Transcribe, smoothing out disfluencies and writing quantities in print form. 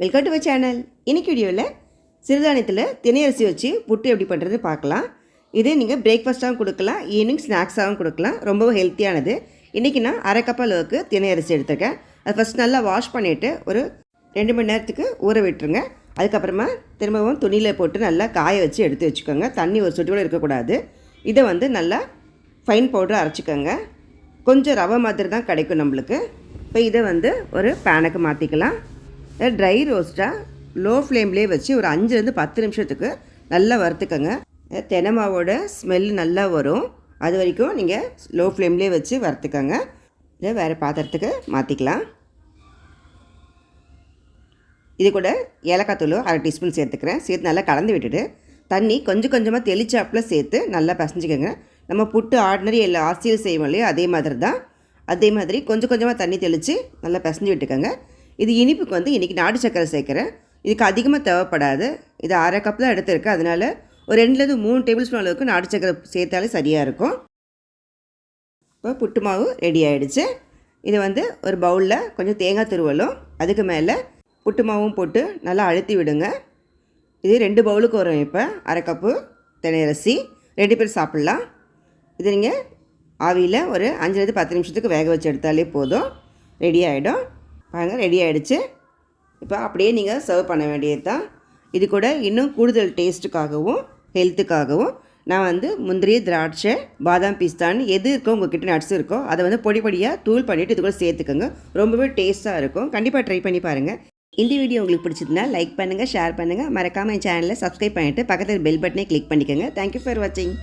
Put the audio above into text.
Welcome to my channel. இன்னைக்கு வீடியோவில் சிறுதானியத்தில் தினை அரிசி வச்சு புட்டு எப்படி பண்ணுறது பார்க்கலாம். இது நீங்கள் பிரேக்ஃபாஸ்ட்டாகவும் கொடுக்கலாம், ஈவினிங் ஸ்நாக்ஸாகவும் கொடுக்கலாம். ரொம்பவும் ஹெல்த்தியானது. இன்றைக்கி நான் அரை கப் அளவுக்கு தினை அரிசி எடுத்துருக்கேன். அது ஃபஸ்ட் நல்லா வாஷ் பண்ணிவிட்டு ஒரு 2 மணி நேரத்துக்கு ஊற விட்டுருங்க. அதுக்கப்புறமா திரும்பவும் துணியில் போட்டு நல்லா காய வச்சு எடுத்து வச்சுக்கோங்க. தண்ணி ஒரு சொட்டு கூட இருக்கக்கூடாது. இதை நல்லா ஃபைன் பவுடர் அரைச்சிக்கோங்க. கொஞ்சம் ரவை மாதிரி தான் கிடைக்கும் நம்மளுக்கு. இப்போ இதை ஒரு பேனுக்கு மாற்றிக்கலாம். ட்ரை ரோஸ்ட்டாக லோ ஃப்ளேம்லேயே வச்சு ஒரு 5லேருந்து 10 நிமிஷத்துக்கு நல்லா வறுத்துக்கோங்க. தெனை மாவோட ஸ்மெல் நல்லா வரும். அது வரைக்கும் நீங்கள் லோ ஃப்ளேம்லேயே வச்சு வறுத்துக்கோங்க. இதை வேறு பாத்திரத்துக்கு மாற்றிக்கலாம். இது கூட ஏலக்காய் தூள் 1/2 டீஸ்பூன் சேர்த்துக்கிறேன். சேர்த்து நல்லா கலந்து விட்டுட்டு தண்ணி கொஞ்சம் கொஞ்சமாக தெளிச்சாப்பில் சேர்த்து நல்லா பசஞ்சிக்கோங்க. நம்ம புட்டு ஆர்டினரி எல்லா அரிசியில் செய்வோம் இல்லையா, அதே மாதிரி கொஞ்சம் கொஞ்சமாக தண்ணி தெளித்து நல்லா பசஞ்சு விட்டுக்கோங்க. இது இனிப்புக்கு இன்றைக்கி நாட்டு சர்க்கரை சேர்க்குறேன். இதுக்கு அதிகமாக தேவைப்படாது. இது அரை கப் தான் எடுத்துருக்கு. அதனால் ஒரு 2லேருந்து 3 டேபிள் ஸ்பூன் அளவுக்கு நாட்டு சர்க்கரை சேர்த்தாலே சரியாக இருக்கும். இப்போ புட்டு மாவு ரெடி ஆகிடுச்சு. இது ஒரு பவுலில் கொஞ்சம் தேங்காய் துருவலும் அதுக்கு மேலே புட்டு மாவும் போட்டு நல்லா அழுத்தி விடுங்க. இது 2 பவுலுக்கு வரும். இப்போ அரை கப்பு தினை அரிசி 2 பேர் சாப்பிட்லாம். இது நீங்கள் ஆவியில் ஒரு 5லேருந்து 10 நிமிஷத்துக்கு வேக வச்சு எடுத்தாலே போதும், ரெடி ஆகிடும். பாருங்கள், ரெடி ஆகிடுச்சு. இப்போ அப்படியே நீங்கள் சர்வ் பண்ண வேண்டியது தான். இது கூட இன்னும் கூடுதல் டேஸ்ட்டுக்காகவும் ஹெல்த்துக்காகவும் நான் முந்திரி, திராட்சை, பாதாம், பிஸ்தான்னு எது இருக்கோ உங்கள்கிட்ட நட்ஸ் இருக்கோ அதை பொடி பொடியாக தூள் பண்ணிவிட்டு இது கூட சேர்த்துக்கோங்க. ரொம்பவே டேஸ்ட்டாக இருக்கும். கண்டிப்பாக ட்ரை பண்ணி பாருங்கள். இந்த வீடியோ உங்களுக்கு பிடிச்சதுன்னா லைக் பண்ணுங்கள், ஷேர் பண்ணுங்கள். மறக்காமல் என் சேனலை சப்ஸ்கிரைப் பண்ணிவிட்டு பக்கத்தில் பெல் பட்டனே கிளிக் பண்ணிக்கோங்க. தேங்க்யூ ஃபார் வாட்சிங்.